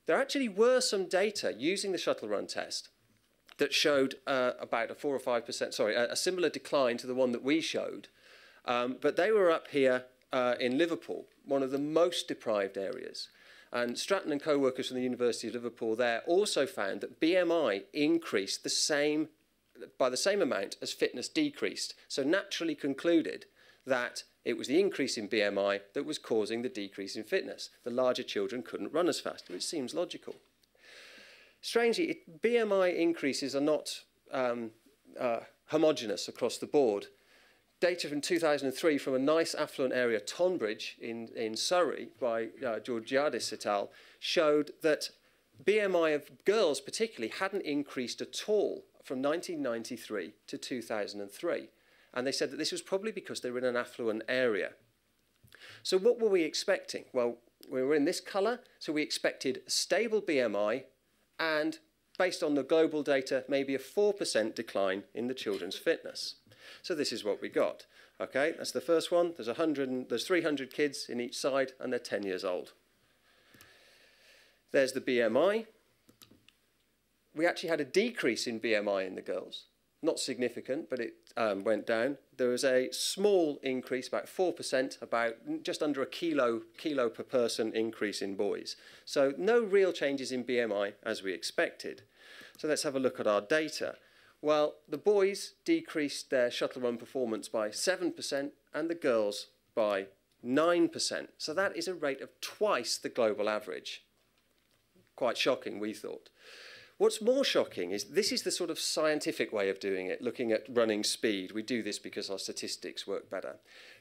There actually were some data using the shuttle run test that showed about a 4 or 5%, sorry, a similar decline to the one that we showed. But they were up here in Liverpool, one of the most deprived areas. And Stratton and co-workers from the University of Liverpool there also found that BMI increased by the same amount as fitness decreased. So naturally concluded that it was the increase in BMI that was causing the decrease in fitness. The larger children couldn't run as fast, which seems logical. Strangely, BMI increases are not homogeneous across the board. Data from 2003 from a nice affluent area, Tonbridge in Surrey, by Georgiadis et al., showed that BMI of girls particularly hadn't increased at all from 1993 to 2003. And they said that this was probably because they were in an affluent area. So what were we expecting? Well, we were in this colour, so we expected stable BMI and, based on the global data, maybe a 4% decline in the children's fitness. So this is what we got. Okay, that's the first one. There's 300 kids in each side, and they're 10 years old. There's the BMI. We actually had a decrease in BMI in the girls. Not significant, but it went down. There was a small increase, about 4%, about just under a kilo per person increase in boys. So no real changes in BMI as we expected. So let's have a look at our data. Well, the boys decreased their shuttle run performance by 7% and the girls by 9%. So that is a rate of twice the global average. Quite shocking, we thought. What's more shocking is this is the sort of scientific way of doing it, looking at running speed. We do this because our statistics work better.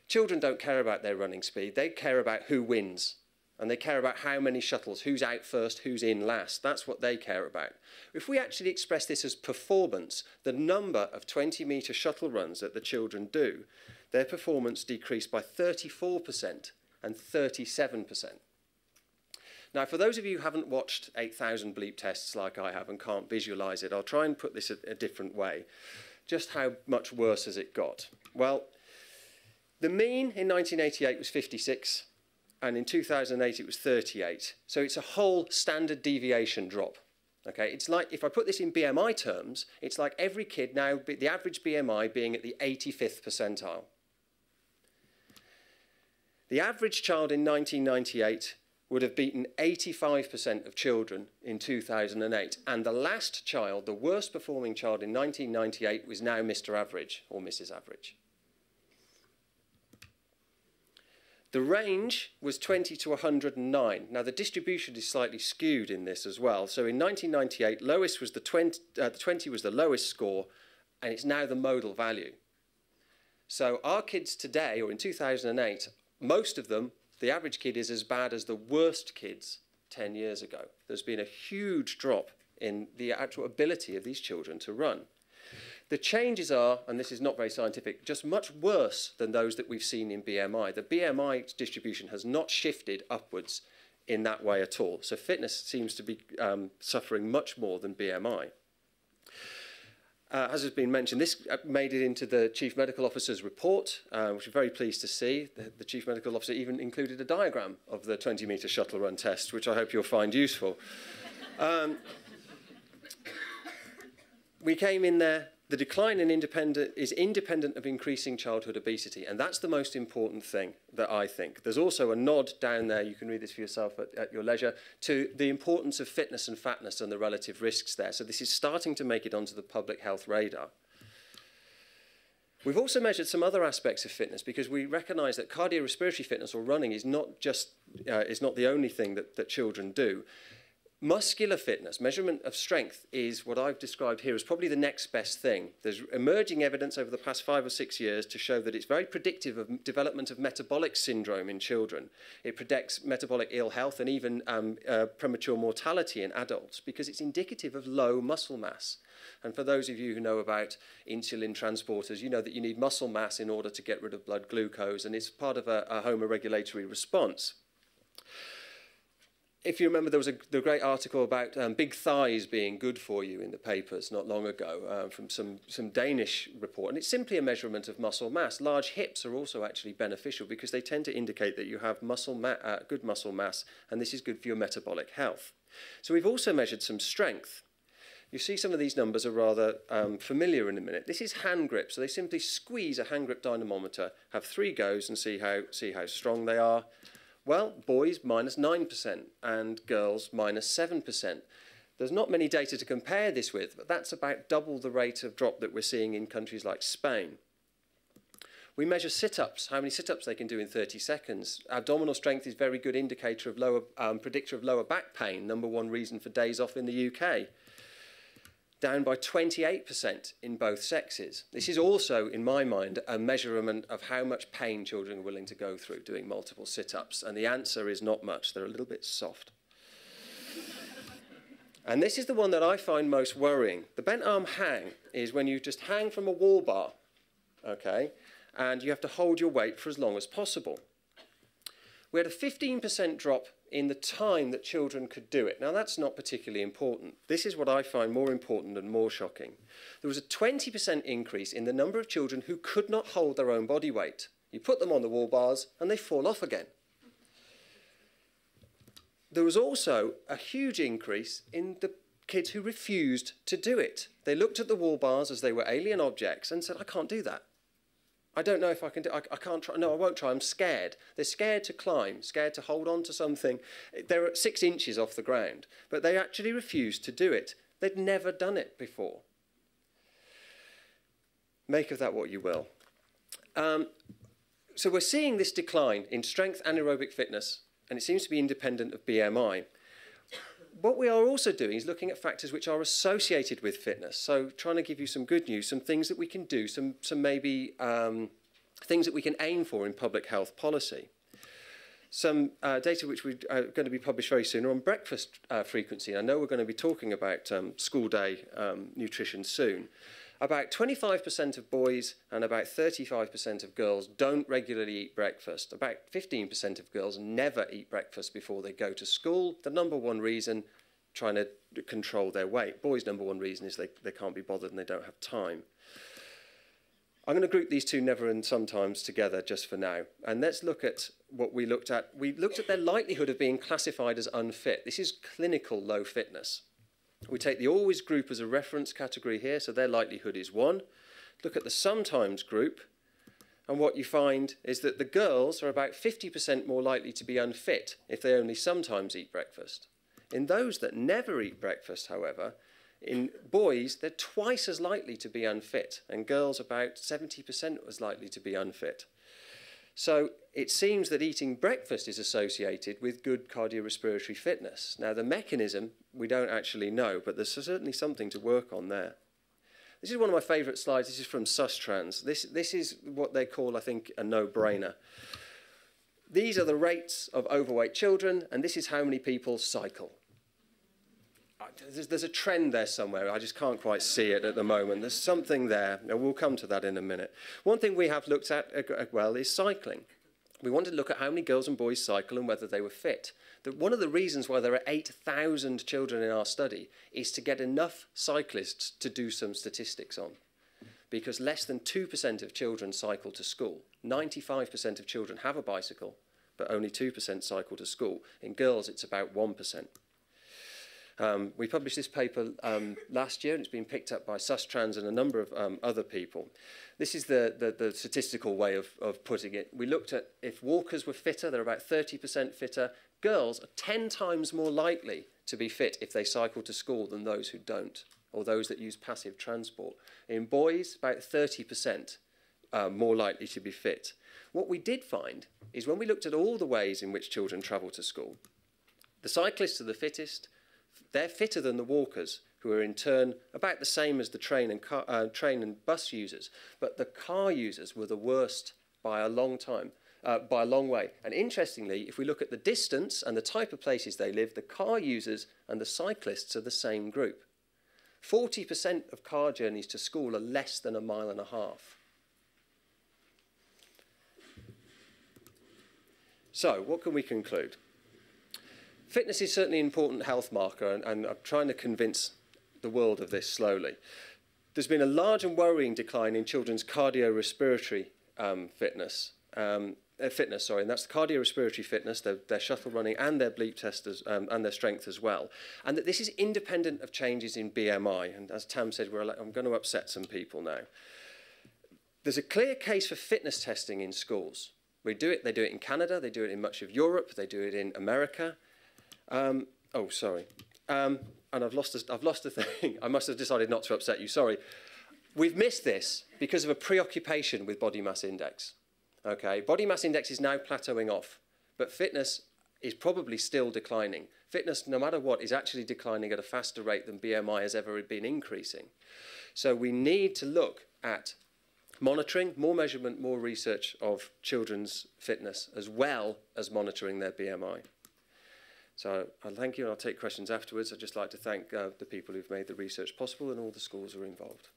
Children don't care about their running speed. They care about who wins. And they care about how many shuttles, who's out first, who's in last. That's what they care about. If we actually express this as performance, the number of 20-metre shuttle runs that the children do, their performance decreased by 34% and 37%. Now, for those of you who haven't watched 8,000 bleep tests like I have and can't visualise it, I'll try and put this a different way. Just how much worse has it got? Well, the mean in 1988 was 56. And in 2008, it was 38. So it's a whole standard deviation drop. Okay? It's like, if I put this in BMI terms, it's like every kid now, the average BMI being at the 85th percentile. The average child in 1998 would have beaten 85% of children in 2008. And the last child, the worst performing child in 1998, was now Mr. Average or Mrs. Average. The range was 20 to 109. Now, the distribution is slightly skewed in this as well. So in 1998, lowest was the 20 was the lowest score, and it's now the modal value. So our kids today, or in 2008, most of them, the average kid is as bad as the worst kids 10 years ago. There's been a huge drop in the actual ability of these children to run. The changes are, and this is not very scientific, just much worse than those that we've seen in BMI. The BMI distribution has not shifted upwards in that way at all. So fitness seems to be suffering much more than BMI. As has been mentioned, this made it into the Chief Medical Officer's report, which we're very pleased to see. The Chief Medical Officer even included a diagram of the 20-metre shuttle run test, which I hope you'll find useful. We came in there. The decline is independent of increasing childhood obesity, and that's the most important thing that I think. There's also a nod down there, you can read this for yourself at your leisure, to the importance of fitness and fatness and the relative risks there. So this is starting to make it onto the public health radar. We've also measured some other aspects of fitness because we recognise that cardiorespiratory fitness or running is not the only thing that children do. Muscular fitness, measurement of strength, is what I've described here as probably the next best thing. There's emerging evidence over the past 5 or 6 years to show that it's very predictive of development of metabolic syndrome in children. It predicts metabolic ill health and even premature mortality in adults because it's indicative of low muscle mass. And for those of you who know about insulin transporters, you know that you need muscle mass in order to get rid of blood glucose, and it's part of a homoregulatory response. if you remember, there was the great article about big thighs being good for you in the papers not long ago from some Danish report. And it's simply a measurement of muscle mass. Large hips are also actually beneficial because they tend to indicate that you have good muscle mass, and this is good for your metabolic health. So we've also measured some strength. You see some of these numbers are rather familiar in a minute. This is hand grip. So they simply squeeze a hand grip dynamometer, have 3 goes and see how strong they are. Well, boys -9% and girls -7%. There's not many data to compare this with, but that's about double the rate of drop that we're seeing in countries like Spain. We measure sit-ups, how many sit-ups they can do in 30 seconds. Abdominal strength is a very good indicator of predictor of lower back pain, #1 reason for days off in the UK. Down by 28% in both sexes. This is also, in my mind, a measurement of how much pain children are willing to go through doing multiple sit-ups. And the answer is not much. They're a little bit soft. And this is the one that I find most worrying. The bent arm hang is when you just hang from a wall bar, okay, and you have to hold your weight for as long as possible. We had a 15% drop in the time that children could do it. Now, that's not particularly important. This is what I find more important and more shocking. There was a 20% increase in the number of children who could not hold their own body weight. You put them on the wall bars and they fall off again. There was also a huge increase in the kids who refused to do it. They looked at the wall bars as they were alien objects and said, I can't do that. I don't know if I can do it. I can't try. No, I won't try. I'm scared. They're scared to climb, scared to hold on to something. They're at 6 inches off the ground, but they actually refused to do it. They'd never done it before. Make of that what you will. So we're seeing this decline in strength and aerobic fitness, and it seems to be independent of BMI. What we are also doing is looking at factors which are associated with fitness. So trying to give you some good news, some things that we can do, some maybe things that we can aim for in public health policy. Some data which are going to be published very soon are on breakfast frequency. I know we're going to be talking about school day nutrition soon. About 25% of boys and about 35% of girls don't regularly eat breakfast. About 15% of girls never eat breakfast before they go to school. The #1 reason, trying to control their weight. Boys' #1 reason is they can't be bothered and they don't have time. I'm going to group these two never and sometimes together just for now. And let's look at what we looked at. We looked at their likelihood of being classified as unfit. This is clinical low fitness. We take the always group as a reference category here, so their likelihood is 1. Look at the sometimes group, and what you find is that the girls are about 50% more likely to be unfit if they only sometimes eat breakfast. In those that never eat breakfast, however, in boys, they're twice as likely to be unfit, and girls about 70% as likely to be unfit. So it seems that eating breakfast is associated with good cardiorespiratory fitness. Now, the mechanism, we don't actually know, but there's certainly something to work on there. This is one of my favourite slides. This is from Sustrans. This is what they call, I think, a no-brainer. These are the rates of overweight children, and this is how many people cycle. There's a trend there somewhere. I just can't quite see it at the moment. There's something there. We'll come to that in a minute. One thing we have looked at, well, is cycling. We wanted to look at how many girls and boys cycle and whether they were fit. One of the reasons why there are 8,000 children in our study is to get enough cyclists to do some statistics on. Because less than 2% of children cycle to school. 95% of children have a bicycle, but only 2% cycle to school. In girls, it's about 1%. We published this paper last year, and it's been picked up by Sustrans and a number of other people. This is the statistical way of putting it. We looked at if walkers were fitter, they're about 30% fitter. Girls are 10 times more likely to be fit if they cycle to school than those who don't, or those that use passive transport. In boys, about 30% more likely to be fit. What we did find is when we looked at all the ways in which children travel to school, the cyclists are the fittest. They're fitter than the walkers, who are in turn about the same as the train and bus users. But the car users were the worst by a long time, by a long way. And interestingly, if we look at the distance and the type of places they live, the car users and the cyclists are the same group. 40% of car journeys to school are less than 1.5 miles. So, what can we conclude? Fitness is certainly an important health marker, and I'm trying to convince the world of this slowly. There's been a large and worrying decline in children's cardiorespiratory fitness, and that's the cardiorespiratory fitness, their shuttle running and their bleep test and their strength as well. And that this is independent of changes in BMI. And as Tam said, I'm going to upset some people now. There's a clear case for fitness testing in schools. They do it in Canada, they do it in much of Europe, they do it in America. And I've lost the thing. I must have decided not to upset you, sorry. We've missed this because of a preoccupation with body mass index. Okay, body mass index is now plateauing off, but fitness is probably still declining. Fitness, no matter what, is actually declining at a faster rate than BMI has ever been increasing. So we need to look at monitoring, more measurement, more research of children's fitness, as well as monitoring their BMI. So I'll thank you, and I'll take questions afterwards. I'd just like to thank the people who've made the research possible and all the schools who are involved.